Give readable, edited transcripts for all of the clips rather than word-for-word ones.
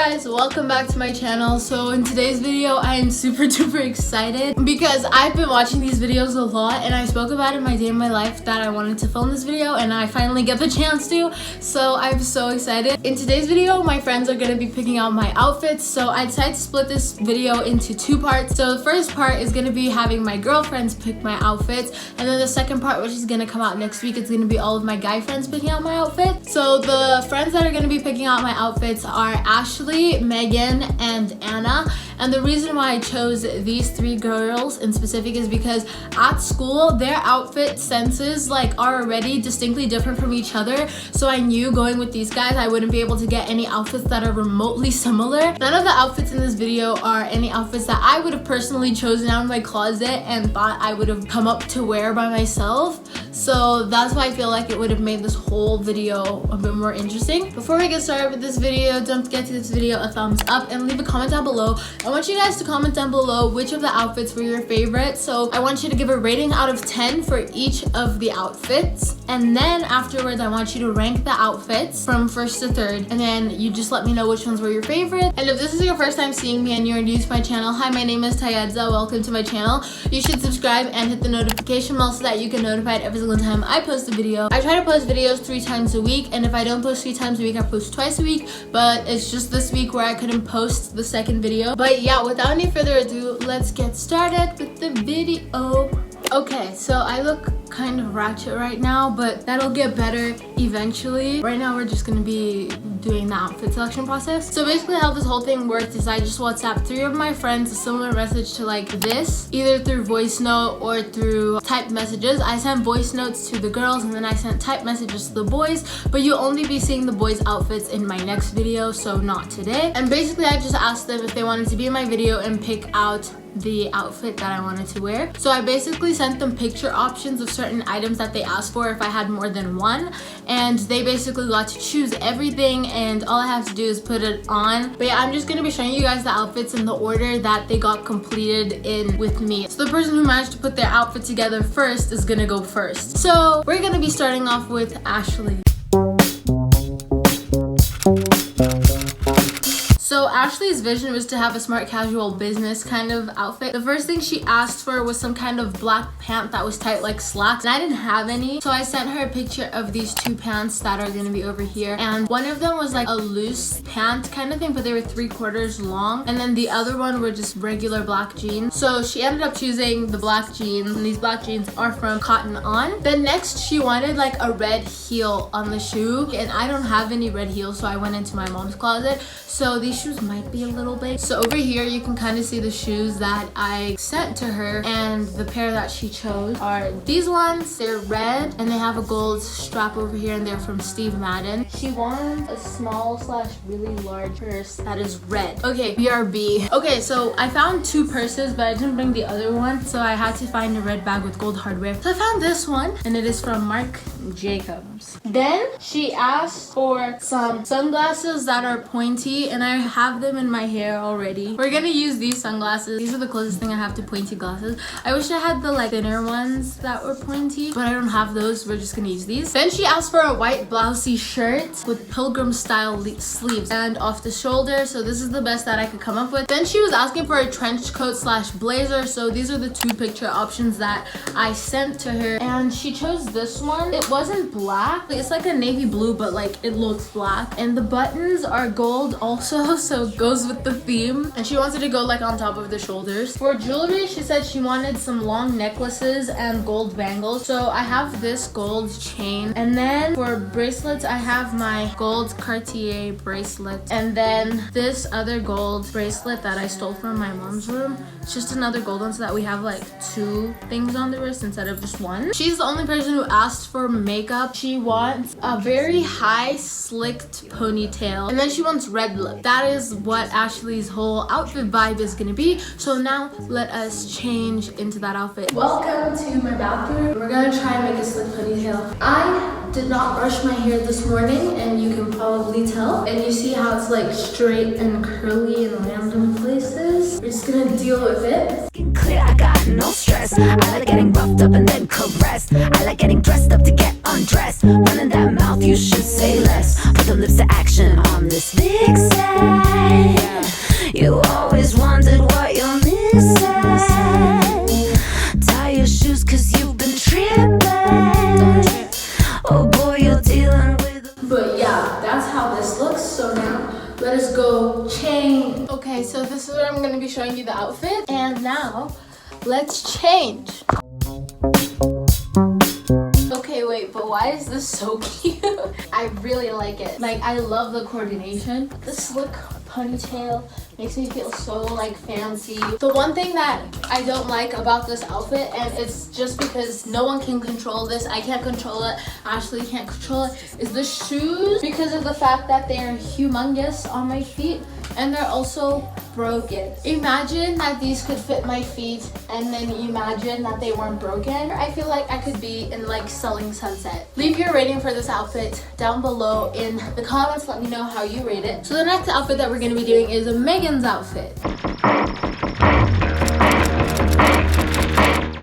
guys, welcome back to my channel. So in today's video I am super duper excited because I've been watching these videos a lot and I spoke about it in my day in my life that I wanted to film this video and I finally get the chance to, so I'm so excited. In today's video my friends are going to be picking out my outfits, so I decided to split this video into two parts. So the first part is going to be having my girlfriends pick my outfits, and then the second part, which is going to come out next week, it's going to be all of my guy friends picking out my outfit. So the friends that are going to be picking out my outfits are Ashley, Megan, and Anna. And the reason why I chose these three girls in specific is because at school their outfit senses are already distinctly different from each other, so I knew going with these guys I wouldn't be able to get any outfits that are remotely similar. None of the outfits in this video are any outfits that I would have personally chosen out of my closet and thought I would have come up to wear by myself, so that's why I feel like it would have made this whole video a bit more interesting. Before we get started with this video, don't forget to give this video a thumbs up and leave a comment down below. I want you guys to comment down below which of the outfits were your favorite. So I want you to give a rating out of 10 for each of the outfits, and then afterwards I want you to rank the outfits from first to third, and then you just let me know which ones were your favorite. And if this is your first time seeing me and you're new to my channel, hi, my name is Tayedza. Welcome to my channel. You should subscribe and hit the notification bell so that you get notified every single time I post a video. I try to post videos 3 times a week, and if I don't post 3 times a week, I post twice a week, but it's just this week where I couldn't post the second video. But yeah, without any further ado, let's get started with the video. Okay, so I look kind of ratchet right now, but that'll get better eventually. Right now we're just gonna be doing the outfit selection process. So basically how this whole thing works is I just WhatsApp 3 of my friends a similar message to like this, either through voice note or through typed messages. I sent voice notes to the girls and then I sent typed messages to the boys, but you'll only be seeing the boys' outfits in my next video, so not today. And basically I just asked them if they wanted to be in my video and pick out the outfit that I wanted to wear. So I basically sent them picture options of certain items that they asked for if I had more than one, and they basically got to choose everything and all I have to do is put it on. But yeah, I'm just gonna be showing you guys the outfits in the order that they got completed in with me. So the person who managed to put their outfit together first is gonna go first. So we're gonna be starting off with Ashley. So Ashley's vision was to have a smart casual business kind of outfit. The first thing she asked for was some kind of black pant that was tight like slacks, and I didn't have any, so I sent her a picture of these 2 pants that are gonna be over here, and one of them was like a loose pant kind of thing, but they were 3/4 long, and then the other one were just regular black jeans. So she ended up choosing the black jeans, and these black jeans are from Cotton On. Then next she wanted like a red heel on the shoe, and I don't have any red heels, so I went into my mom's closet. So these shoes might be a little big. So over here you can kind of see the shoes that I sent to her, and the pair that she chose are these ones. They're red and they have a gold strap over here, and they're from Steve Madden. She wanted a small / really large purse that is red. Okay, BRB. Okay, so I found 2 purses, but I didn't bring the other one, so I had to find a red bag with gold hardware. So I found this one, and it is from Marc Jacobs. Then she asked for some sunglasses that are pointy, and I have them in my hair already. We're gonna use these sunglasses. These are the closest thing I have to pointy glasses. I wish I had the like thinner ones that were pointy, but I don't have those. We're just gonna use these. Then she asked for a white blousey shirt with pilgrim style sleeves and off the shoulder, so this is the best that I could come up with. Then she was asking for a trench coat / blazer, so these are the 2 picture options that I sent to her, and she chose this one. It wasn't black, it's like a navy blue, but like it looks black, and the buttons are gold also, so it goes with the theme, and she wanted to go like on top of the shoulders. For jewelry, she said she wanted some long necklaces and gold bangles, so I have this gold chain. And then for bracelets, I have my gold Cartier bracelet, and then this other gold bracelet that I stole from my mom's room. It's just another gold one so that we have like 2 things on the wrist instead of just one. She's the only person who asked for makeup. She wants a very high slicked ponytail, and then she wants red lip. That is what Ashley's whole outfit vibe is gonna be. So now let us change into that outfit. Welcome to my bathroom. We're gonna try and make a slick ponytail. I did not brush my hair this morning, and you can probably tell, and you see how it's like straight and curly in random places. We're just gonna deal with it. Clear, I got no stress. I like getting roughed up and then caressed. I like getting dressed up to get undressed. Running that mouth, you should say less. Put them lips to action on this vixen. You always wondered what you're missing. Tie your shoes cause you've been tripping. Oh boy, you're dealing with. But yeah, that's how this looks. So now let us go change. Okay, so this is where I'm gonna be showing you the outfit. And now let's change. Okay, wait, but why is this so cute? I really like it. Like, I love the coordination. The slick ponytail makes me feel so like fancy. The one thing that I don't like about this outfit, and it's just because no one can control this, I can't control it, Ashley can't control it, is the shoes, because of the fact that they're humongous on my feet and they're also broken. Imagine that these could fit my feet and then imagine that they weren't broken. I feel like I could be in like Selling Sunset. Leave your rating for this outfit down below in the comments. Let me know how you rate it. So the next outfit that we're going to be doing is Megan's outfit.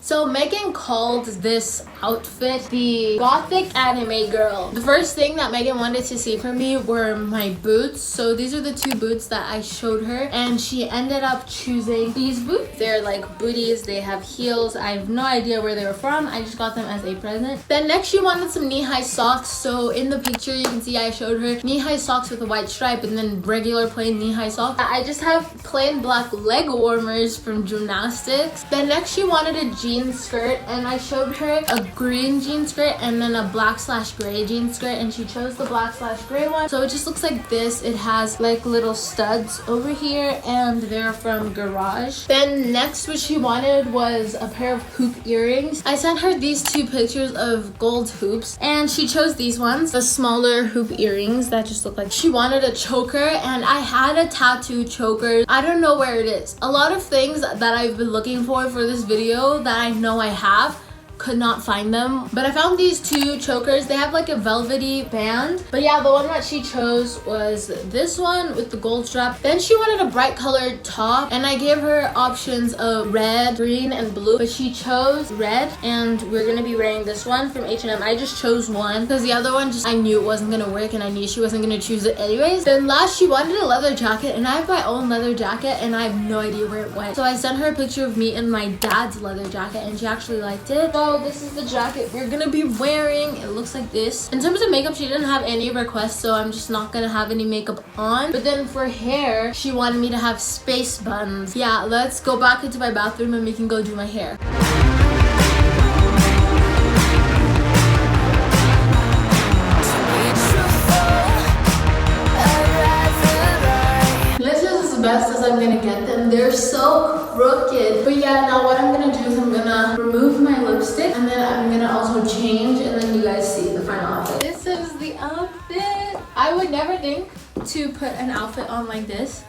So Megan called this outfit the Gothic Anime Girl. The first thing that Megan wanted to see from me were my boots. So these are the two boots that I showed her, and she ended up choosing these boots. They're like booties, they have heels. I have no idea where they were from. I just got them as a present. Then next she wanted some knee-high socks. So in the picture you can see I showed her knee-high socks with a white stripe and then regular plain knee-high socks. I just have plain black leg warmers from gymnastics. Then next she wanted a jean skirt, and I showed her a green jean skirt and then a black/gray jean skirt, and she chose the black/gray one. So it just looks like this. It has like little studs over here and they're from Garage. Then next what she wanted was a pair of hoop earrings. I sent her these two pictures of gold hoops and she chose these ones, the smaller hoop earrings that just look like. She wanted a choker, and I had a tattoo choker. I don't know where it is. A lot of things that I've been looking for this video that I know I have, could not find them, but I found these two chokers. They have like a velvety band, but yeah, the one that she chose was this one with the gold strap. Then she wanted a bright colored top, and I gave her options of red, green, and blue, but she chose red, and we're gonna be wearing this one from H&M. I just chose one because the other one just, I knew it wasn't gonna work and I knew she wasn't gonna choose it anyways. Then last she wanted a leather jacket, and I have my own leather jacket and I have no idea where it went. So I sent her a picture of me in my dad's leather jacket and she actually liked it. So this is the jacket we're gonna be wearing. It looks like this. In terms of makeup, she didn't have any requests, so I'm just not gonna have any makeup on. But then for hair, she wanted me to have space buns. Yeah, let's go back into my bathroom and we can go do my hair. This is as best as I'm gonna get them. They're so crooked. But yeah, now what I'm gonna do is I'm gonna remove my lipstick and then I'm gonna also change, and then you guys see the final outfit. This is the outfit. I would never think to put an outfit on like this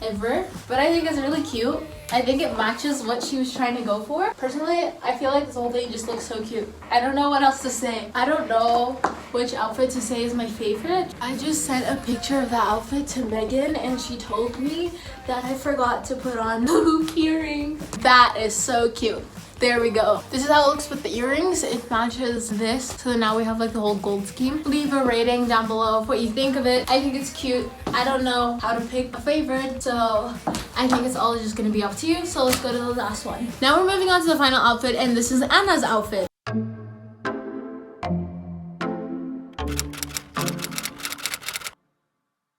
ever, but I think it's really cute. I think it matches what she was trying to go for. Personally, I feel like this whole thing just looks so cute. I don't know what else to say. I don't know which outfit to say is my favorite. I just sent a picture of the outfit to Megan and she told me that I forgot to put on the hoop earring. That is so cute. There we go. This is how it looks with the earrings. It matches this. So now we have like the whole gold scheme. Leave a rating down below of what you think of it. I think it's cute. I don't know how to pick a favorite, so I think it's all just gonna be up to you. So let's go to the last one. Now we're moving on to the final outfit, and this is Anna's outfit.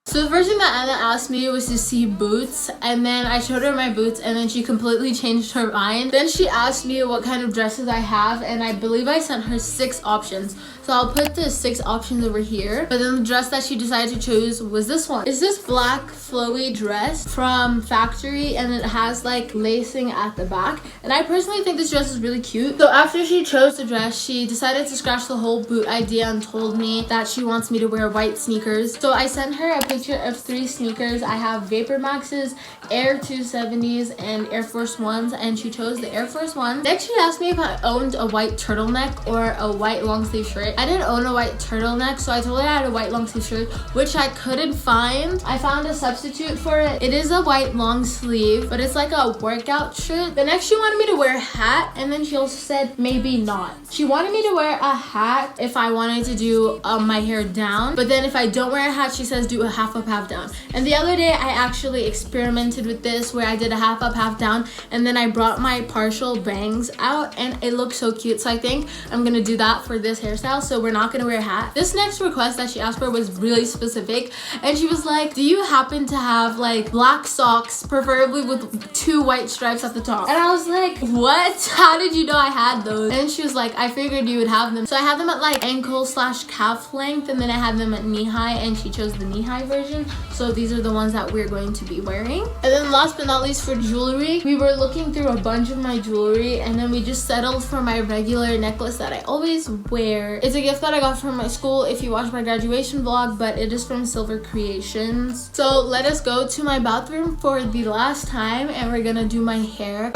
So the first thing that Anna asked me was to see boots, and then I showed her my boots and then she completely changed her mind. Then she asked me what kind of dresses I have, and I believe I sent her 6 options. So I'll put the 6 options over here. But then the dress that she decided to choose was this one. It's this black flowy dress from Factory, and it has like lacing at the back. And I personally think this dress is really cute. So after she chose the dress, she decided to scratch the whole boot idea and told me that she wants me to wear white sneakers. So I sent her a picture picture of 3 sneakers. I have Vapor Maxes, Air 270s, and Air Force Ones, and she chose the Air Force Ones. Next, she asked me if I owned a white turtleneck or a white long sleeve shirt. I didn't own a white turtleneck, so I told her I had a white long sleeve shirt, which I couldn't find. I found a substitute for it. It is a white long sleeve, but it's like a workout shirt. The next, she wanted me to wear a hat, and then she also said maybe not. She wanted me to wear a hat if I wanted to do my hair down, but then if I don't wear a hat, she says do a half up, half down. And the other day, I actually experimented with this where I did a half up, half down, and then I brought my partial bangs out, and it looked so cute. So I think I'm gonna do that for this hairstyle. So we're not gonna wear a hat. This next request that she asked for was really specific, and she was like, do you happen to have like black socks, preferably with 2 white stripes at the top? And I was like, what? How did you know I had those? And she was like, I figured you would have them. So I had them at like ankle/calf length, and then I had them at knee high, and she chose the knee high version. So these are the ones that we're going to be wearing. And then last but not least, for jewelry, we were looking through a bunch of my jewelry, and then we just settled for my regular necklace that I always wear. It's a gift that I got from my school if you watch my graduation vlog, but it is from Silver Creations. So let us go to my bathroom for the last time, and we're gonna do my hair.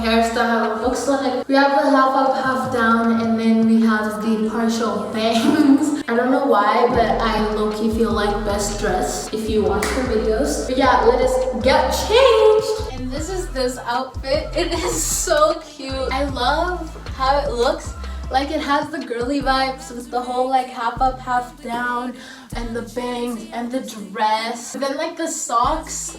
Hairstyle looks like. We have the half up, half down, and then we have the partial bangs. I don't know why, but I low-key feel like best dressed if you watch her videos. But yeah, let us get changed. And this is this outfit. It is so cute. I love how it looks. Like, it has the girly vibes with the whole like half up, half down, and the bangs and the dress. And then like the socks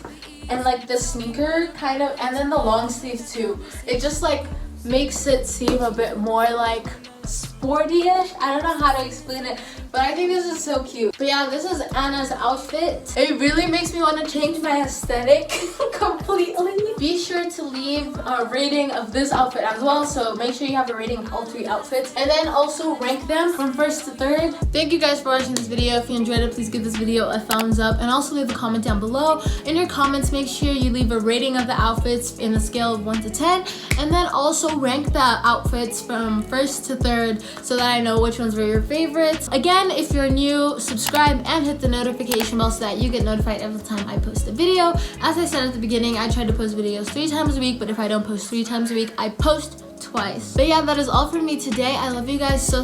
and like the sneaker kind of, and then the long sleeve too. It just like makes it seem a bit more like sporty-ish. I don't know how to explain it, but I think this is so cute. But yeah, this is Anna's outfit. It really makes me want to change my aesthetic completely. Be sure to leave a rating of this outfit as well, so make sure you have a rating of all 3 outfits, and then also rank them from 1st to 3rd. Thank you guys for watching this video. If you enjoyed it, please give this video a thumbs up, and also leave a comment down below. In your comments, make sure you leave a rating of the outfits in a scale of 1 to 10, and then also rank the outfits from 1st to 3rd so that I know which ones were your favorites. Again, if you're new, subscribe and hit the notification bell so that you get notified every time I post a video. As I said at the beginning, I try to post videos 3 times a week, but if I don't post 3 times a week, I post twice. But yeah, that is all from me today. I love you guys so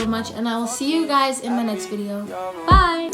much, and I will see you guys in my next video. Bye!